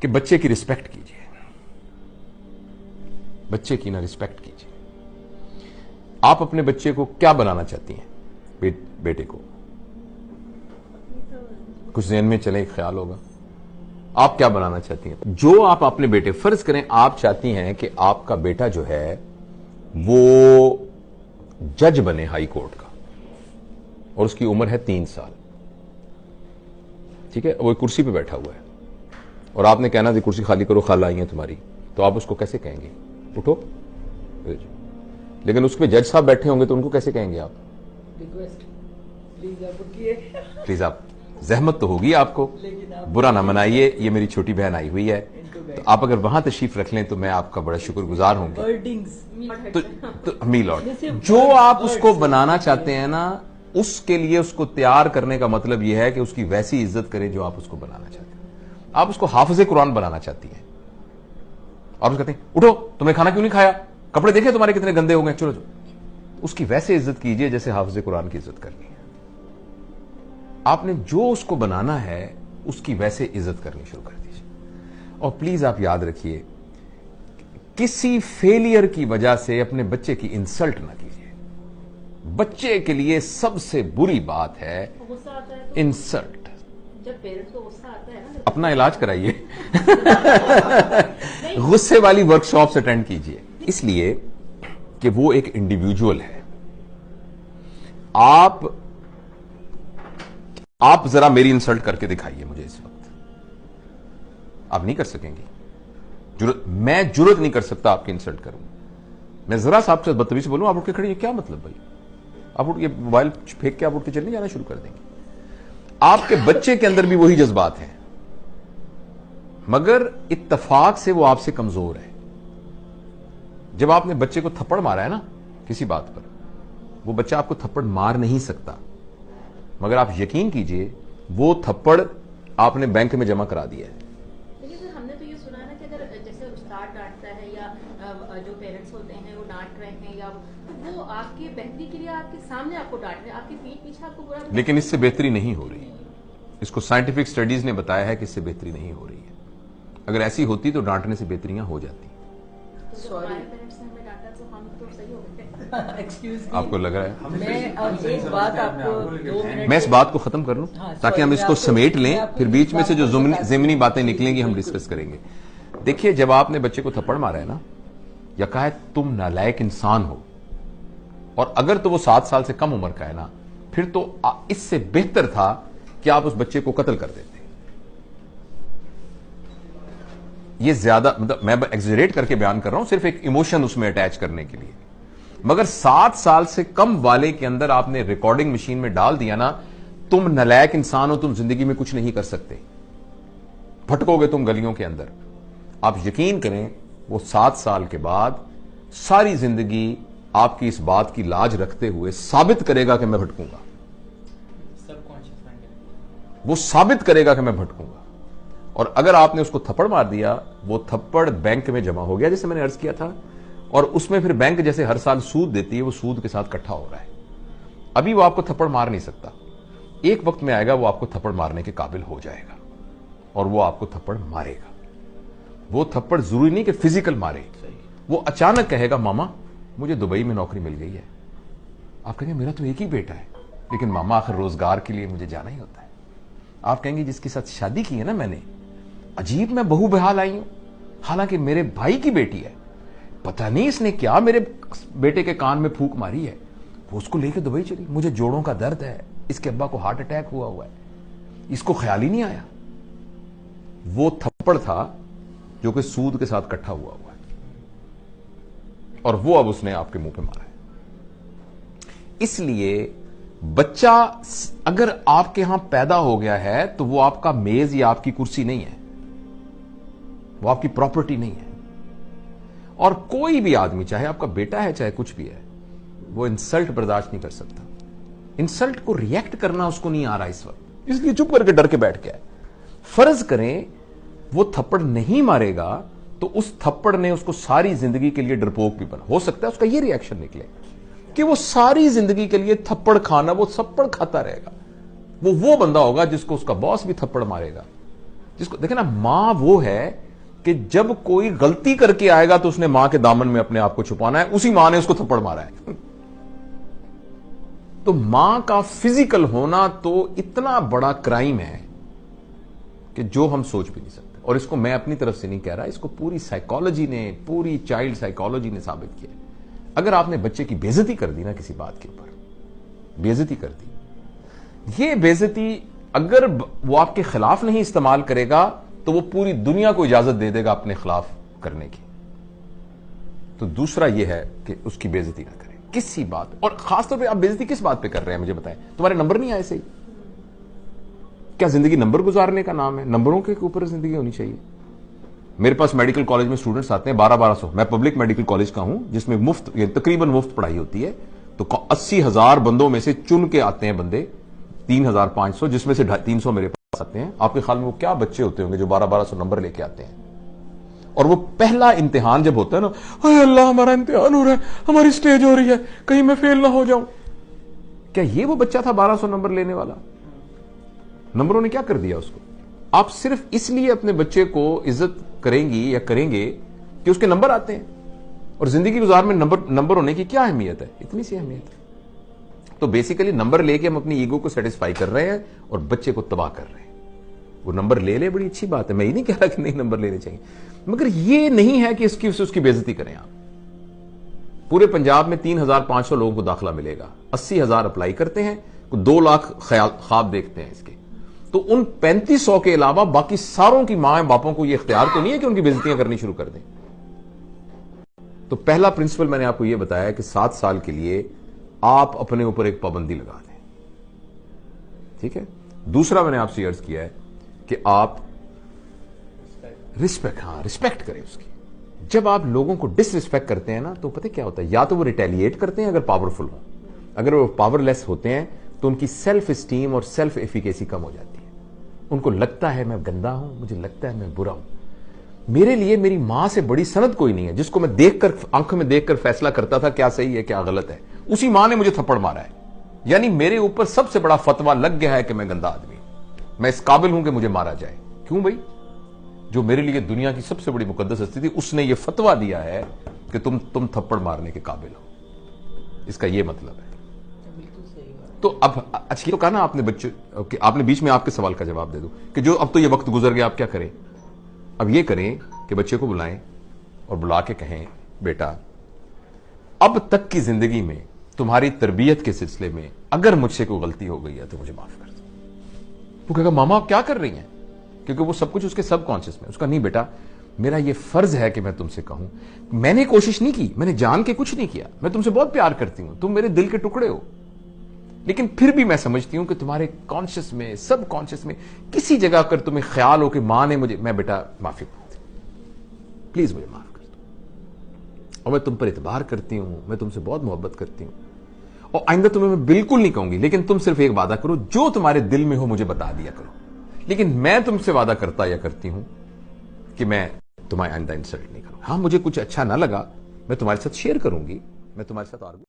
कि बच्चे की रिस्पेक्ट कीजिए, बच्चे की ना रिस्पेक्ट कीजिए। आप अपने बच्चे को क्या बनाना चाहती हैं? बेटे को कुछ ज़हन में चले, ख्याल होगा आप क्या बनाना चाहती हैं? जो आप अपने बेटे, फर्ज करें आप चाहती हैं कि आपका बेटा जो है वो जज बने हाई कोर्ट का और उसकी उम्र है 3 साल, ठीक है, वो कुर्सी पे बैठा हुआ है और आपने कहना थी कुर्सी खाली करो, खाला आई है तुम्हारी, तो आप उसको कैसे कहेंगे? उठो। लेकिन उस पर जज साहब बैठे होंगे तो उनको कैसे कहेंगे आप? प्लीज आप, जहमत तो होगी आपको, बुरा ना मनाइए, ये मेरी छोटी बहन आई हुई है, तो आप अगर वहां तशरीफ रख लें तो मैं आपका बड़ा शुक्रगुजार हूंगी। तो मीलॉट, जो आप उसको बनाना चाहते हैं ना, उसके लिए उसको तैयार करने का मतलब यह है कि उसकी वैसी इज्जत करें जो आप उसको बनाना चाहते हैं। आप उसको हाफिज़े कुरान बनाना चाहती हैं और उसको कहते हैं उठो, तुमने खाना क्यों नहीं खाया, कपड़े देखे तुम्हारे कितने गंदे हो गए, चलो चलो। उसकी वैसे इज्जत कीजिए जैसे हाफिज़े कुरान की इज्जत करनी है। आपने जो उसको बनाना है उसकी वैसे इज्जत करनी शुरू कर दीजिए। और प्लीज आप याद रखिए, किसी फेलियर की वजह से अपने बच्चे की इंसल्ट ना कीजिए। बच्चे के लिए सबसे बुरी बात है इंसल्ट। जब पेरेंट्स को गुस्सा आता है ना, अपना इलाज कराइए। गुस्से वाली वर्कशॉप्स अटेंड कीजिए, इसलिए कि वो एक इंडिविजुअल है। आप जरा मेरी इंसल्ट करके दिखाइए मुझे इस वक्त। आप नहीं कर सकेंगी, मैं जुर्रत नहीं कर सकता आपकी इंसल्ट करूं। मैं जरा सा आपसे बदतमीजी से बोलूं, आप उठ के खड़े, क्या मतलब भाई? आप उठ के मोबाइल फेंक के आप उठ के चलने जाना शुरू कर देंगे। आपके बच्चे के अंदर भी वही जज्बात हैं, मगर इत्तफाक से वो आपसे कमजोर है। जब आपने बच्चे को थप्पड़ मारा है ना किसी बात पर, वो बच्चा आपको थप्पड़ मार नहीं सकता, मगर आप यकीन कीजिए वो थप्पड़ आपने बैंक में जमा करा दिया है। लेकिन सर, हमने तो ये सुना है ना कि अगर जैसे उस्ताद डांटता है या जो पेरेंट्स होते हैं वो डांट रहे हैं, या वो आपके बेहतरी के लिए आपके सामने आपको डांट रहे हैं, आपके पीठ पीछे आपको बुरा, लेकिन इससे बेहतरी नहीं हो रही। इसको साइंटिफिक स्टडीज ने बताया है कि इससे बेहतरी नहीं हो रही है। अगर ऐसी होती तो डांटने से बेहतरियां हो जाती। तो हमारे पेरेंट्स ने हमें डांटा तो हम तो सही हो गए। आपको लग रहा है? मैं इस बात को खत्म कर लूं ताकि हम इसको समेट लें, फिर बीच में से जो ज़िमनी बातें निकलेंगी हम डिस्कस करेंगे। देखिए, जब आपने बच्चे को थप्पड़ मारा है ना, या कहा है तुम नालायक इंसान हो, और अगर तो वो 7 साल से कम उम्र का है ना, फिर तो इससे बेहतर था कि आप उस बच्चे को कत्ल कर देते। ये ज्यादा, मतलब मैं एक्सजरेट करके बयान कर रहा हूं, सिर्फ एक इमोशन उसमें अटैच करने के लिए। मगर 7 साल से कम वाले के अंदर आपने रिकॉर्डिंग मशीन में डाल दिया ना, तुम नालायक इंसान हो, तुम जिंदगी में कुछ नहीं कर सकते, भटकोगे तुम गलियों के अंदर। आप यकीन करें, वो 7 साल के बाद सारी जिंदगी आपकी इस बात की लाज रखते हुए साबित करेगा कि मैं भटकूंगा। वो साबित करेगा कि मैं भटकूंगा। और अगर आपने उसको थप्पड़ मार दिया, वो थप्पड़ बैंक में जमा हो गया, जैसे मैंने अर्ज किया था, और उसमें फिर बैंक जैसे हर साल सूद देती है, वो सूद के साथ इकट्ठा हो रहा है। अभी वो आपको थप्पड़ मार नहीं सकता, एक वक्त में आएगा वो आपको थप्पड़ मारने के काबिल हो जाएगा और वो आपको थप्पड़ मारेगा। वो थप्पड़ जरूरी नहीं कि फिजिकल मारे, वो अचानक कहेगा मामा मुझे दुबई में नौकरी मिल गई है। आप कहेंगे मेरा तो एक ही बेटा है, लेकिन मामा आखिर रोजगार के लिए मुझे जाना ही होता है। आप कहेंगे जिसके साथ शादी की है ना मैंने, अजीब मैं बहू बहाल आई हूं, हालांकि मेरे भाई की बेटी है, पता नहीं इसने क्या मेरे बेटे के कान में फूंक मारी है, वो उसको लेकर दुबई चली। मुझे जोड़ों का दर्द है, इसके अब्बा को हार्ट अटैक हुआ है, इसको ख्याल ही नहीं आया। वो थप्पड़ था जो कि सूद के साथ इकट्ठा हुआ है, और वो अब उसने आपके मुंह पे मारा है। इसलिए बच्चा अगर आपके यहां पैदा हो गया है तो वो आपका मेज या आपकी कुर्सी नहीं है, वो आपकी प्रॉपर्टी नहीं है। और कोई भी आदमी, चाहे आपका बेटा है चाहे कुछ भी है, वो इंसल्ट बर्दाश्त नहीं कर सकता। इंसल्ट को रिएक्ट करना उसको नहीं आ रहा इस वक्त, इसलिए चुप करके डर के बैठ गया है। फर्ज करें वो थप्पड़ नहीं मारेगा तो उस थप्पड़ ने उसको सारी जिंदगी के लिए डरपोक भी बना। हो सकता है उसका ये रिएक्शन निकले कि वो सारी जिंदगी के लिए थप्पड़ खाना, वो थप्पड़ खाता रहेगा। वो बंदा होगा जिसको उसका बॉस भी थप्पड़ मारेगा जिसको देखे ना, मां वो है कि जब कोई गलती करके आएगा तो उसने मां के दामन में अपने आप को छुपाना है, उसी मां ने उसको थप्पड़ मारा है। तो मां का फिजिकल होना तो इतना बड़ा क्राइम है कि जो हम सोच भी नहीं सकते। और इसको मैं अपनी तरफ से नहीं कह रहा, इसको पूरी साइकोलॉजी ने, पूरी चाइल्ड साइकोलॉजी ने साबित किया। अगर आपने बच्चे की बेइज्जती कर दी ना, किसी बात के ऊपर बेइज्जती कर दी, ये बेइज्जती अगर वो आपके खिलाफ नहीं इस्तेमाल करेगा तो वो पूरी दुनिया को इजाजत दे देगा अपने खिलाफ करने की। तो दूसरा ये है कि उसकी बेइज्जती ना करें किसी बात। और खासतौर पे आप बेइज्जती किस बात पे कर रहे हैं मुझे बताएं। तुम्हारे नंबर नहीं आए सही, क्या जिंदगी नंबर गुजारने का नाम है? नंबरों के ऊपर जिंदगी होनी चाहिए। मेरे पास मेडिकल कॉलेज में स्टूडेंट्स आते हैं 1200। मैं पब्लिक मेडिकल कॉलेज का हूं जिसमें मुफ्त, तकरीबन मुफ्त पढ़ाई होती है। तो 80,000 बंदों में से चुन के आते हैं बंदे 3,500, जिसमें से 300 मेरे पास आते हैं। आपके ख्याल में वो क्या बच्चे होते होंगे जो 1200 नंबर लेके आते हैं? और वो पहला इम्तिहान जब होता है ना, अरे अल्लाह हमारा इम्तिहान हो रहा है, हमारी स्टेज हो रही है, कहीं मैं फेल ना हो जाऊं। क्या ये वो बच्चा था 1200 नंबर लेने वाला? नंबरों ने क्या कर दिया उसको? आप सिर्फ इसलिए अपने बच्चे को इज्जत करेंगी या करेंगे कि उसके नंबर आते हैं। और जिंदगी गुजार में नंबर होने की क्या अहमियत है? इतनी सी अहमियत है। तो बेसिकली नंबर लेके हम अपनी ईगो को सेटिस्फाई कर रहे हैं और बच्चे को तबाह कर रहे हैं। वो नंबर ले ले, बड़ी अच्छी बात है, मैं ये नहीं कह रहा कि नहीं नंबर लेने चाहिए, मगर ये नहीं है कि उसकी बेइज्जती करें आप। पूरे पंजाब में 3,500 लोगों को दाखिला मिलेगा, 80,000 अप्लाई करते हैं, 2 लाख ख्वाब देखते हैं इसके। तो उन 3500 के अलावा बाकी सारों की मां बापों को यह इख्तियार तो नहीं है कि उनकी बेइज्जतियां करनी शुरू कर दें। तो पहला प्रिंसिपल मैंने आपको यह बताया कि 7 साल के लिए आप अपने ऊपर एक पाबंदी लगा दें, ठीक है। दूसरा मैंने आपसे अर्ज किया है कि आप रिस्पेक्ट करें उसकी। जब आप लोगों को डिसरिस्पेक्ट करते हैं ना, तो पता क्या होता है, या तो वो रिटेलिएट करते हैं अगर पावरफुल हो, अगर वो पावरलेस होते हैं तो उनकी सेल्फ स्टीम और सेल्फ एफिकेसी कम हो जाती है। उनको लगता है मैं गंदा हूं, मुझे लगता है मैं बुरा हूं। मेरे लिए मेरी मां से बड़ी सनद कोई नहीं है जिसको मैं देखकर, आंखों में देखकर फैसला करता था क्या सही है क्या गलत है। उसी मां ने मुझे थप्पड़ मारा है, यानी मेरे ऊपर सबसे बड़ा फतवा लग गया है कि मैं गंदा आदमी हूं, मैं इस काबिल हूं कि मुझे मारा जाए। क्यों भाई? जो मेरे लिए दुनिया की सबसे बड़ी मुकद्दस हस्ती थी, उसने यह फतवा दिया है कि तुम थप्पड़ मारने के काबिल हो। इसका यह मतलब है। तो अब अच्छा तो कहा ना आपने बच्चे, आपने बीच में आपके सवाल का जवाब दे दो कि जो अब तो ये वक्त गुजर गया, आप क्या करें? अब ये करें कि बच्चे को बुलाएं और बुला के कहें, बेटा अब तक की जिंदगी में तुम्हारी तरबियत के सिलसिले में अगर मुझसे कोई गलती हो गई है तो मुझे माफ कर दो। वो कहेगा मामा आप क्या कर रही हैं? क्योंकि वो सब कुछ उसके सबकॉन्शियस में। उसका नहीं बेटा, मेरा ये फर्ज है कि मैं तुमसे कहूं, मैंने कोशिश नहीं की, मैंने जान के कुछ नहीं किया, मैं तुमसे बहुत प्यार करती हूं, तुम मेरे दिल के टुकड़े हो, लेकिन फिर भी मैं समझती हूं कि तुम्हारे कॉन्शियस में, सब कॉन्शियस में किसी जगह अगर तुम्हें ख्याल हो कि मां ने मुझे, मैं बेटा माफी मांगती, प्लीज मुझे माफ कर दो, और मैं तुम पर इतबार करती हूं, मैं तुमसे बहुत मोहब्बत करती हूं, और आइंदा तुम्हें मैं बिल्कुल नहीं कहूंगी, लेकिन तुम सिर्फ एक वादा करो, जो तुम्हारे दिल में हो मुझे बता दिया करो, लेकिन मैं तुमसे वादा करता या करती हूं कि मैं तुम्हारे आइंदा इंसल्ट नहीं करूंगा। हाँ, मुझे कुछ अच्छा ना लगा, मैं तुम्हारे साथ शेयर करूंगी, मैं तुम्हारे साथ आर्गू